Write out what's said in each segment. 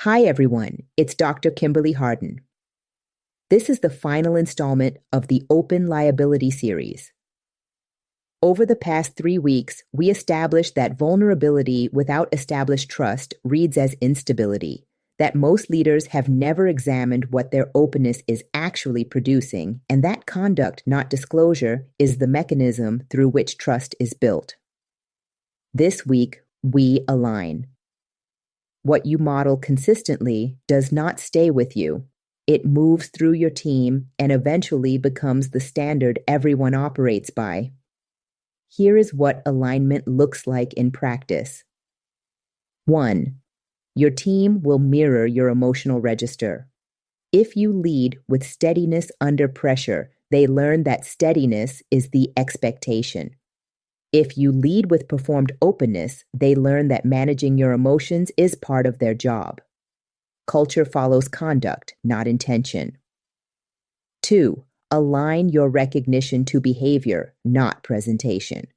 Hi, everyone. It's Dr. Kimberly Harden. This is the final installment of the Open Liability series. Over the past 3 weeks, we established that vulnerability without established trust reads as instability, that most leaders have never examined what their openness is actually producing, and that conduct, not disclosure, is the mechanism through which trust is built. This week, we align. What you model consistently does not stay with you. It moves through your team and eventually becomes the standard everyone operates by. Here is what alignment looks like in practice. 1. Your team will mirror your emotional register. If you lead with steadiness under pressure, they learn that steadiness is the expectation. If you lead with performed openness, they learn that managing your emotions is part of their job. Culture follows conduct, not intention. 2. Align your recognition to behavior, not presentation.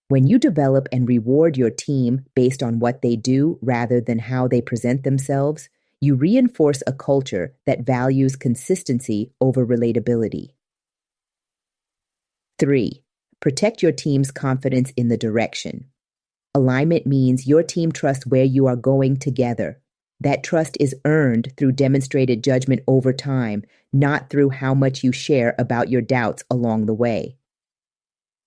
When you develop and reward your team based on what they do rather than how they present themselves, you reinforce a culture that values consistency over relatability. 3. Protect your team's confidence in the direction. Alignment means your team trusts where you are going together. That trust is earned through demonstrated judgment over time, not through how much you share about your doubts along the way.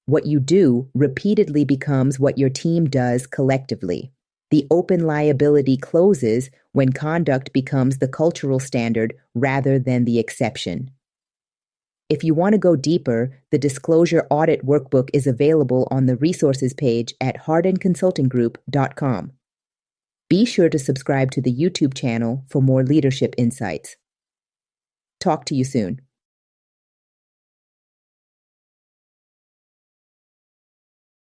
What you do repeatedly becomes what your team does collectively. The open liability closes when conduct becomes the cultural standard rather than the exception. If you want to go deeper, the Disclosure Audit Workbook is available on the resources page at hardenconsultinggroup.com. Be sure to subscribe to the YouTube channel for more leadership insights. Talk to you soon.